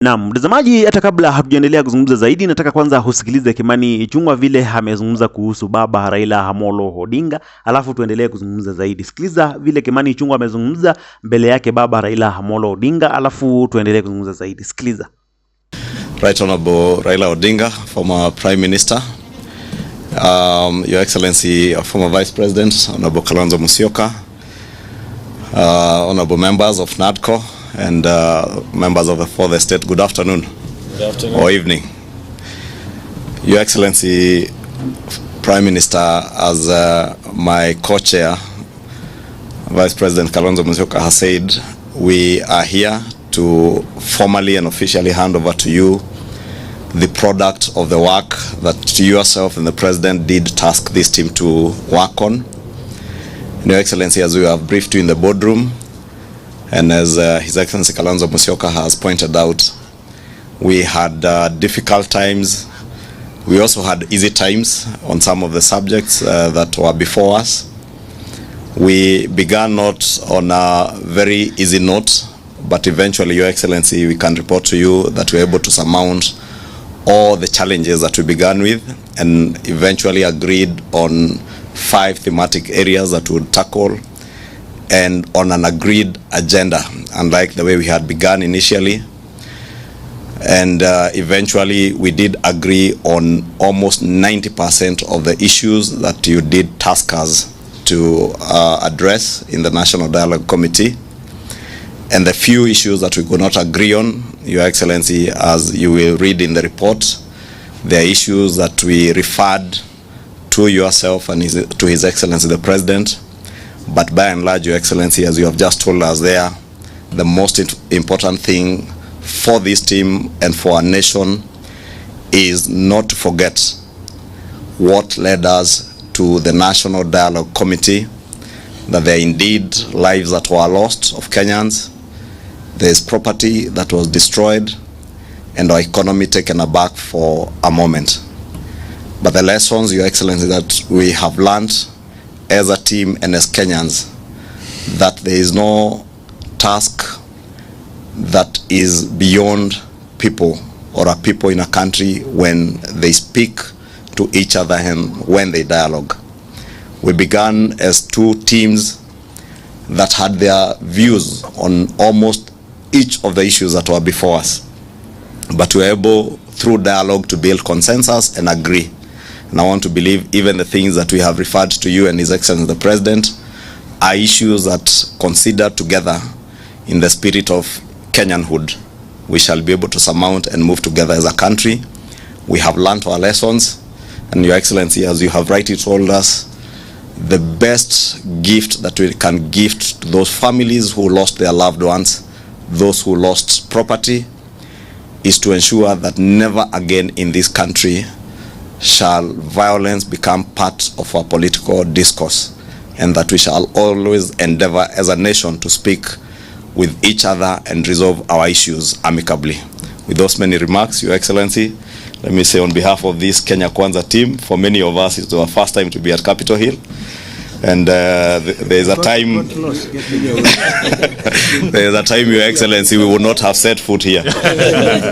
Naam, mtazamaji, hata kabla hatujaendelea kuzungumza zaidi, nataka kwanza usikilize Kimani Ichungwa vile amezungumza kuhusu baba Raila Amolo Odinga, alafu tuendelee kuzungumza zaidi. Sikiliza vile Kimani Ichungwa amezungumza mbele yake baba Raila Amolo Odinga, alafu tuendelee kuzungumza zaidi. Sikiliza. Right Honorable Raila Odinga, former Prime Minister, Your Excellency, former Vice President, Honorable Kalonzo Musyoka, Honorable members of NADCO, and members of the fourth estate, good afternoon. Good afternoon. Or evening. Your Excellency, Prime Minister, as my co-chair, Vice President Kalonzo Musyoka has said, we are here to formally and officially hand over to you the product of the work that yourself and the President did task this team to work on. Your Excellency, as we have briefed you in the boardroom, and as His Excellency Kalonzo Musyoka has pointed out, we had difficult times. We also had easy times on some of the subjects that were before us. We began not on a very easy note, but eventually, Your Excellency, we can report to you that we were able to surmount all the challenges that we began with and eventually agreed on 5 thematic areas that we would tackle and on an agreed agenda, unlike the way we had begun initially. And eventually we did agree on almost 90% of the issues that you did task us to address in the National Dialogue Committee. And the few issues that we could not agree on, Your Excellency, as you will read in the report, there are issues that we referred to yourself and to His Excellency the President. But by and large, Your Excellency, as you have just told us there, the most important thing for this team and for our nation is not to forget what led us to the National Dialogue Committee, that there are indeed lives that were lost of Kenyans, there is property that was destroyed, and our economy taken aback for a moment. But the lessons, Your Excellency, that we have learned as a team and as Kenyans, that there is no task that is beyond people or a people in a country when they speak to each other and when they dialogue. We began as 2 teams that had their views on almost each of the issues that were before us, but we were able through dialogue to build consensus and agree. And I want to believe even the things that we have referred to you and His Excellency the President are issues that, considered together in the spirit of Kenyanhood, we shall be able to surmount and move together as a country. We have learned our lessons, and Your Excellency, as you have rightly told us, the best gift that we can gift to those families who lost their loved ones, those who lost property, is to ensure that never again in this country shall violence become part of our political discourse, and that we shall always endeavor as a nation to speak with each other and resolve our issues amicably. With those many remarks, Your Excellency, let me say on behalf of this Kenya Kwanza team, for many of us it's our first time to be at Capitol Hill, and there is a time there is a time, Your Excellency, we would not have set foot here.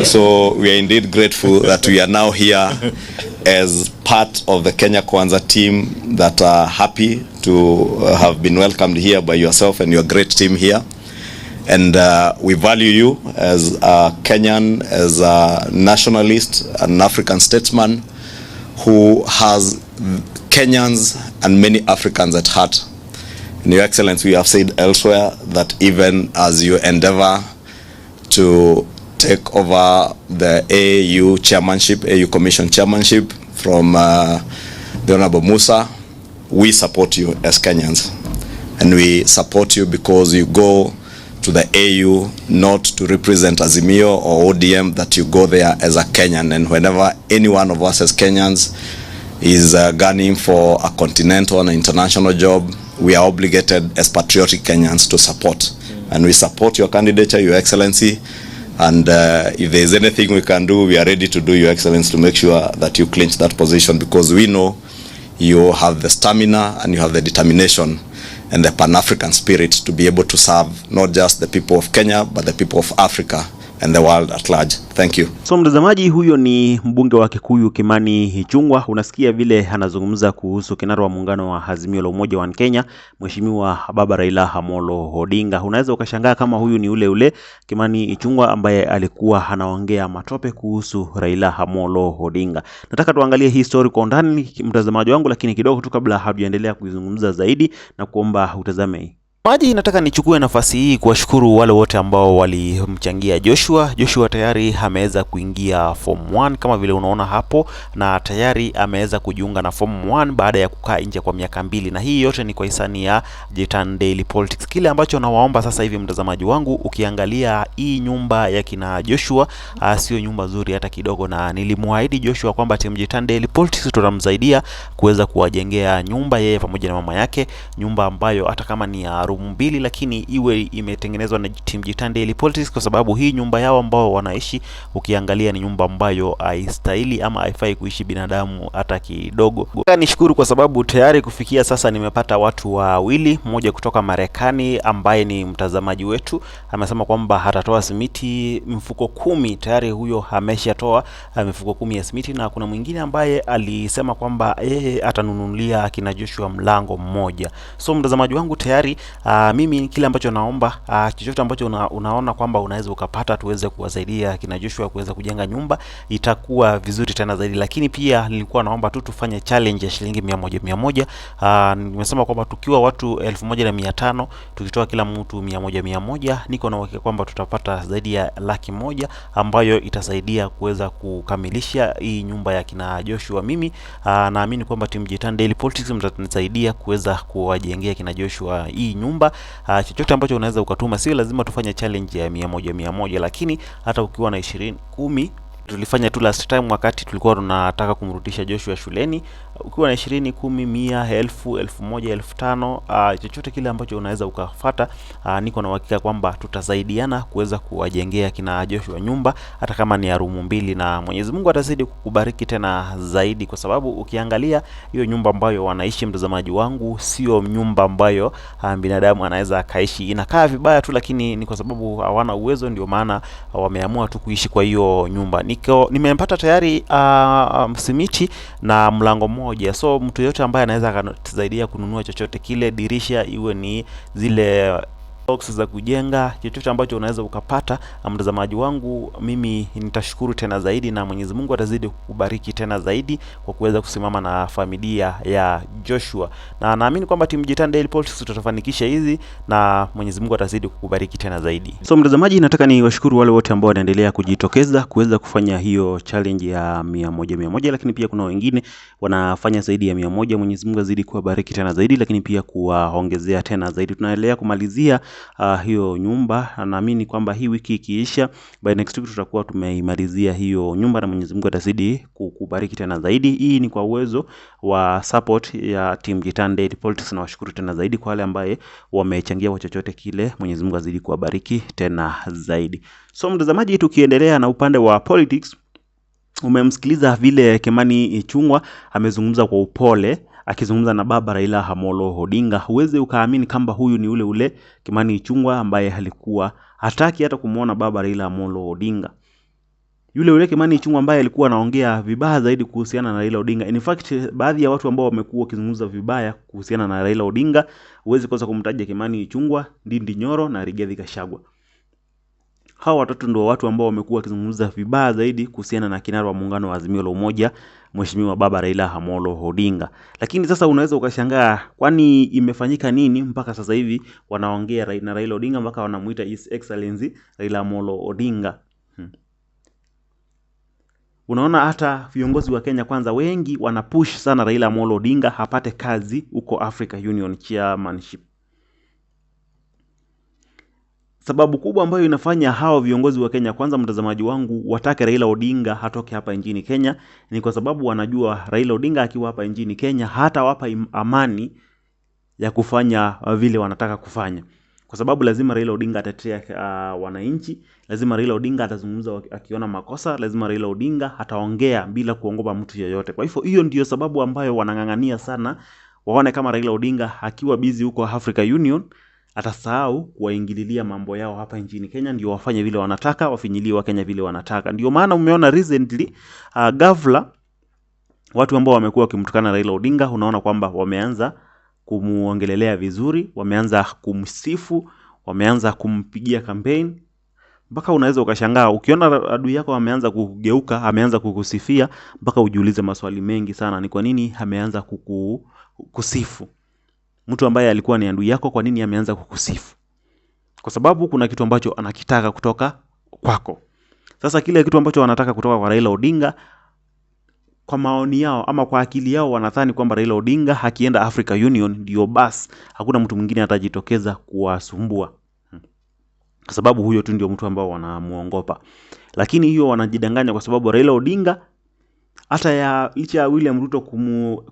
So we are indeed grateful that we are now here as part of the Kenya Kwanza team that are happy to have been welcomed here by yourself and your great team here. And we value you as a Kenyan, as a nationalist, an African statesman who has Kenyans and many Africans at heart. And Your Excellency, we have said elsewhere that even as you endeavor to take over the AU chairmanship, AU Commission chairmanship from the Honorable Musa, we support you as Kenyans. And we support you because you go to the AU not to represent Azimio or ODM, that you go there as a Kenyan. And whenever any one of us as Kenyans is gunning for a continental and international job, we are obligated as patriotic Kenyans to support. And we support your candidature, Your Excellency. And if there is anything we can do, we are ready to do, Your Excellency, to make sure that you clinch that position, because we know you have the stamina and you have the determination and the Pan-African spirit to be able to serve not just the people of Kenya, but the people of Africa and the world at large. Thank you. So mtazamaji, huyo ni mbunge wa Kikuyu Kimani Ichungwa. Unasikia vile anazungumza kuhusu kinara wa muungano wa Azimio la Umoja wa Kenya, Mheshimiwa Baba Raila Amolo Odinga. Unaweza ukashangaa kama huyu ni ule Kimani Ichungwa ambaye alikuwa anaongea matope kuhusu Raila Amolo Odinga. Nataka tuangalie hii story kwa undani mtazamaji wangu, lakini kidogo tu kabla hatujaendelea kuizungumza zaidi na kuomba utazame. Maji, nataka nichukue nafasi hii kuwashukuru wale wote ambao walimchangia Joshua. Joshua tayari ameweza kuingia form 1 kama vile unaona hapo, na tayari ameweza kujiunga na form 1 baada ya kukaa nje kwa miaka 2, na hii yote ni kwa hisani ya Jitan Daily Politics. Kile ambacho nawaomba sasa hivi mtazamaji wangu, ukiangalia hii nyumba ya kina Joshua sio nyumba nzuri hata kidogo, na nilimwaahidi Joshua kwamba team Jitan Daily Politics tutamsaidia kuweza kuwajengea nyumba yeye pamoja na mama yake, nyumba ambayo hata kama ni ya room 2 lakini iwe imetengenezwa na team Jitan Daily Politics, kwa sababu hii nyumba yao ambao wanaishi ukiangalia ni nyumba ambayo haistahili ama haifai kuishi binadamu hata kidogo. Nishukuru kwa sababu tayari kufikia sasa nimepata watu wawili, mmoja kutoka Marekani ambaye ni mtazamaji wetu, amesema kwamba atatoa simiti mfuko 10. Tayari huyo ameshatoa mifuko 10 ya simiti, na kuna mwingine ambaye alisema kwamba yeye atanunulia kina Joshua mlango mmoja. So mtazamaji wangu, tayari mimi kile ambacho naomba, chochote ambacho unaona kwamba unaweza ukapata tuweze kuwasaidia kina Joshua kuweza kujenga nyumba, itakuwa vizuri tena zaidi. Lakini pia nilikuwa naomba tu tufanye challenge ya shilingi 100. Nimesema kwamba tukiwa watu 1500 tukitoa kila mtu 100, niko na uhakika kwamba tutapata zaidi ya 100,000 ambayo itasaidia kuweza kukamilisha hii nyumba ya kina Joshua. Mimi naamini kwamba team Jitan Daily Politics mtanisaidia kuweza kuwajengea kina Joshua hii nyumba. Chochote ambacho unaweza ukatuma, sio lazima tufanye challenge ya 100, lakini hata ukiwa na 20, 10 tulifanya tu last time wakati tulikuwa tunataka kumrudisha Joshua shuleni. Ukiwa na 20, 10, 100, 1000, 1000, 1500, chochote kile ambacho unaweza ukafuata, niko na uhakika kwamba tutasaidiana kuweza kuwajengea kina Joshua nyumba hata kama ni ya room 2, na Mwenyezi Mungu atazidi kukubariki tena zaidi, kwa sababu ukiangalia hiyo nyumba ambayo wanaishi mtazamaji wangu sio nyumba ambayo binadamu anaweza akaishi. Inakaa vibaya tu, lakini ni kwa sababu hawana uwezo, ndio maana wameamua tu kuishi kwa hiyo nyumba. Nimempata tayari simiti na mlango mmoja. So mtu yote ambaye anaweza akatusaidia kununua chochote kile, dirisha iwe ni zile box za kujenga, chochote ambacho unaweza ukapata mtazamaji wangu, mimi nitashukuru tena zaidi, na Mwenyezi Mungu atazidi kukubariki tena zaidi kwa kuweza kusimama na familia ya Joshua, na naamini kwamba team Jitan Daily Politics tutafanikisha hizi, na Mwenyezi Mungu atazidi kukubariki tena zaidi. So mtazamaji, nataka ni washukuru wale wote ambao wanaendelea kujitokeza kuweza kufanya hiyo challenge ya 100, lakini pia kuna wengine wanafanya zaidi ya 100. Mwenyezi Mungu azidi kuwabariki tena zaidi, lakini pia kuwaongezea tena zaidi. Tunaendelea kumalizia hiyo nyumba. Naamini kwamba hii wiki ikiisha, by next week tutakuwa tumeimalizia hiyo nyumba, na Mwenyezi Mungu atazidi kukubariki tena zaidi. Hii ni kwa uwezo wa support ya team Jitan Daily Politics, na washukuru tena zaidi kwa wale ambaye wamechangia kwa chochote kile. Mwenyezi Mungu azidi kuwabariki tena zaidi. So mtazamaji, tukiendelea na upande wa politics, umemsikiliza vile Kimani Ichungwa amezungumza kwa upole akizungumza na baba Raila Amolo Odinga. Huwezi ukaamini kamba huyu ni ule Kimani Ichungwa ambaye alikuwa hataki hata kumuona baba Raila Amolo Odinga. Yule Kimani Ichungwa ambaye alikuwa anaongea vibaya zaidi kuhusiana na Raila Odinga. In fact, baadhi ya watu ambao wamekuwa wakizungumza vibaya kuhusiana na Raila Odinga, huwezi kosa kumtaja Kimani Ichungwa, Ndindi Nyoro na Rigathi Gachagua. Hawa watatu ndio watu ambao wamekuwa wakizungumza vibaya zaidi kuhusiana na kinara wa muungano wa Azimio la Umoja, Mheshimiwa baba Raila Amolo Odinga. Lakini sasa unaweza ukashangaa, kwani imefanyika nini mpaka sasa hivi wanaongea na Raila Odinga mpaka wanamuita His Excellency Raila Amolo Odinga? Unaona, hata viongozi wa Kenya kwanza wengi wanapush sana Raila Amolo Odinga hapate kazi huko Africa Union chairmanship. Sababu kubwa ambayo inafanya hao viongozi wa Kenya kwanza, mtazamaji wangu, watake Raila Odinga hatoke hapa nchini Kenya, ni kwa sababu wanajua Raila Odinga akiwa hapa nchini Kenya hata wapa amani ya kufanya vile wanataka kufanya. Kwa sababu lazima Raila Odinga atatetea wananchi, lazima Raila Odinga atazungumza akiona makosa, lazima Raila Odinga ataongea bila kuongopa mtu yeyote. Kwa hivyo hiyo ndio sababu ambayo wanang'ang'ania sana waone kama Raila Odinga akiwa busy huko Africa Union atasahau kuwaingililia mambo yao hapa nchini Kenya, ndio wafanye vile wanataka, wafinyilie wa Kenya vile wanataka. Ndio maana umeona recently ghafla watu ambao wamekuwa wakimtukana Raila Odinga, unaona kwamba wameanza kumuongelelea vizuri, wameanza kumsifu, wameanza kumpigia campaign. Mpaka unaweza ukashangaa ukiona adui yako ameanza kugeuka, ameanza kukusifia, mpaka ujiulize maswali mengi sana, ni kwa nini ameanza kukusifu? Mtu ambaye alikuwa ni adui yako, kwa nini ameanza kukusifu? Kwa sababu kuna kitu ambacho anakitaka kutoka kwako. Sasa kile kitu ambacho wanataka kutoka kwa Raila Odinga, kwa maoni yao ama kwa akili yao wanadhani kwamba Raila Odinga akienda Africa Union ndio basi hakuna mtu mwingine atajitokeza kuwasumbua, kwa sababu huyo tu ndio mtu ambao wanamuongopa. Lakini hiyo wanajidanganya, kwa sababu Raila Odinga hata licha ya William Ruto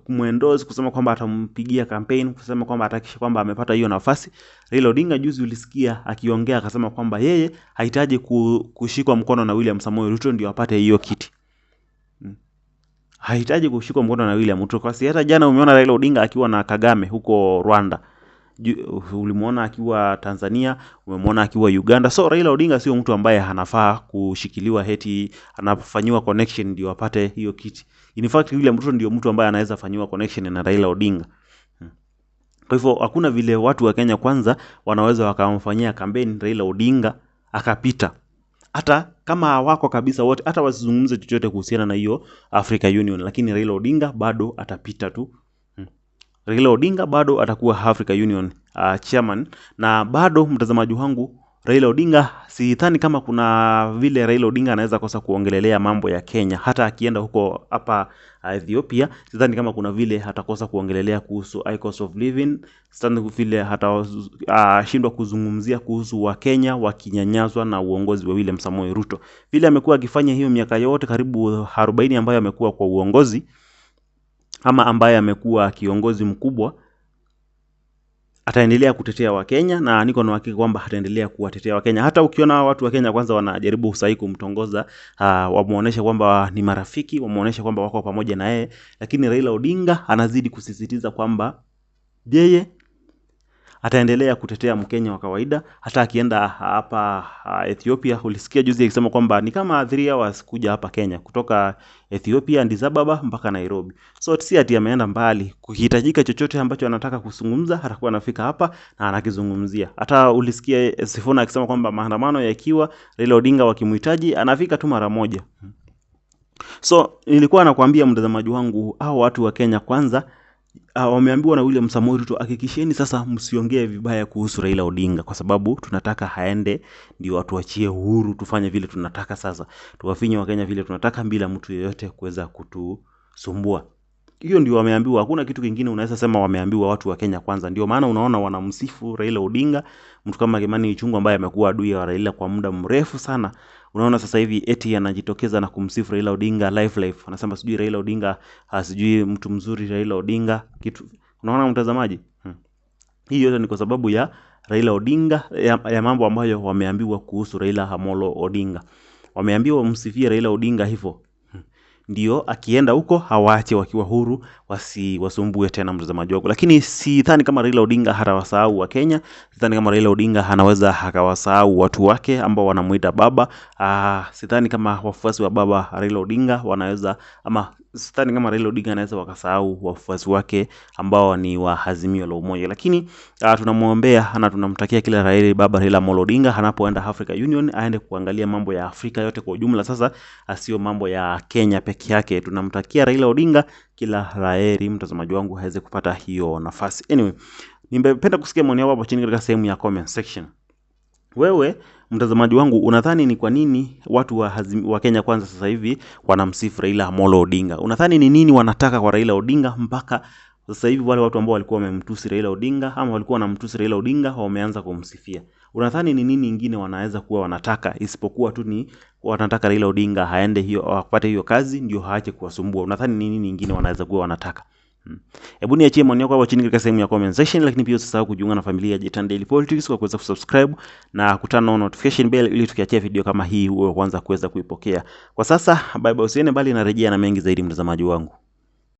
kumuendorse, kusema kwamba atampigia campaign, kusema kwamba atakisha kwamba amepata hiyo nafasi, Raila Odinga juzi ulisikia akiongea akasema kwamba yeye hahitaji kushikwa mkono na William Samoei Ruto ndio apate hiyo kiti. Hahitaji kushikwa mkono na William Ruto. Kwa sababu hata jana umeona Raila Odinga akiwa na Kagame huko Rwanda. Ulimuona akiwa Tanzania, umemwona akiwa Uganda. So Raila Odinga sio mtu ambaye anafaa kushikiliwa heti anafanyiwa connection ndio apate hiyo kiti. In fact William Ruto ndio mtu ambaye anaweza fanywa connection na Raila Odinga. Kwa hivyo hakuna vile watu wa Kenya kwanza wanaweza wakamfanyia campaign Raila Odinga akapita. Hata kama hawako kabisa wote, hata wasizungumze chochote kuhusiana na hiyo Africa Union, lakini Raila Odinga bado atapita tu. Raila Odinga bado atakuwa Africa Union chairman, na bado mtazamaji wangu, Raila Odinga sidhani kama kuna vile Raila Odinga anaweza kosa kuongelelea mambo ya Kenya. Hata akienda huko hapa Ethiopia, sidhani kama kuna vile atakosa kuongelelea kuhusu high cost of living. Sidhani vile shindwa kuzungumzia kuhusu wa Kenya wakinyanyazwa na uongozi wa William Samoei Ruto. Vile amekuwa akifanya hiyo miaka yote karibu 40 ambayo amekuwa kwa uongozi, ama ambaye amekuwa kiongozi mkubwa, ataendelea kutetea wa Kenya, na niko na hakika kwamba ataendelea kuwatetea wa Kenya. Hata ukiona watu wa Kenya kwanza wanajaribu usahi kumtongoza, wamuonesha kwamba ni marafiki, wamuonesha kwamba wako pamoja na yeye, lakini Raila Odinga anazidi kusisitiza kwamba yeye ataendelea kutetea Mkenya wa kawaida. Hata akienda hapa Ethiopia, ulisikia juzi akisema kwamba ni kama 3 hours kuja hapa Kenya kutoka Ethiopia Addis Ababa mpaka Nairobi. So si ati ameenda mbali, kuhitajika chochote ambacho anataka kuzungumza atakuwa anafika hapa na anakizungumzia. Hata ulisikia Sifuna akisema kwamba maandamano yakiwa Raila Odinga wakimhitaji anafika tu mara moja. So nilikuwa nakwambia mtazamaji wangu, hao watu wa Kenya kwanza wameambiwa na William Samoei Ruto, hakikisheni sasa msiongee vibaya kuhusu Raila Odinga, kwa sababu tunataka haende, ndio watu wachie uhuru, tufanye vile tunataka sasa. Tuwafinye wa Kenya vile tunataka bila mtu yeyote kuweza kutusumbua. Hiyo ndio wameambiwa, hakuna kitu kingine unaweza sema wameambiwa watu wa Kenya kwanza. Ndio maana unaona wanamsifu Raila Odinga, mtu kama Kimani Ichungwa ambaye amekuwa adui wa Raila kwa muda mrefu sana. Unaona sasa hivi eti anajitokeza na kumsifu Raila Odinga live. Anasema sijui Raila Odinga, sijui mtu mzuri Raila Odinga kitu. Unaona mtazamaji? Hii yote ni kwa sababu ya Raila Odinga, ya mambo ambayo wameambiwa kuhusu Raila Amolo Odinga. Wameambiwa wamsifie Raila Odinga hivyo. Ndio akienda huko hawaache wakiwa huru, wasumbue tena mtazamaji wangu. Lakini sidhani kama Raila Odinga hatawasahau wa Kenya. Sidhani kama Raila Odinga anaweza akawasahau watu wake ambao wanamuita baba. Sidhani kama wafuasi wa baba Raila Odinga wanaweza, ama sidhani kama Raila Odinga anaweza wakasahau wafuasi wake ambao ni wa Azimio la Umoja. Lakini tunamuombea na tunamtakia kila laheri baba Raila Amolo Odinga anapoenda Africa Union, aende kuangalia mambo ya Afrika yote kwa ujumla sasa, sio mambo ya Kenya peke yake. Tunamtakia Raila Odinga kila laheri mtazamaji wangu, aweze kupata hiyo nafasi. Anyway, ningependa kusikia maoni yako hapo chini katika sehemu ya comment section. Wewe mtazamaji wangu, unadhani ni kwa nini watu wa Kenya kwanza sasa hivi wanamsifu Raila Amolo Odinga? Unadhani ni nini wanataka kwa Raila Odinga mpaka sasa hivi wale watu ambao walikuwa wamemtusi Raila Odinga ama walikuwa wanamtusi Raila Odinga wameanza kumsifia? Unadhani ni nini nyingine wanaweza kuwa wanataka isipokuwa tu ni wanataka Raila Odinga aende hiyo apate hiyo kazi ndio haache kuwasumbua? Unadhani ni nini nyingine wanaweza kuwa wanataka? Hebu niachie maoni yako hapo chini katika sehemu ya comment section, lakini pia usisahau kujiunga na familia ya Tani Daily Politics kwa kuweza kusubscribe na kutana na notification bell ili tukiachia video kama hii uwe kwanza kuweza kuipokea. Kwa sasa bye bye, usiende mbali, narejea na mengi zaidi mtazamaji wangu.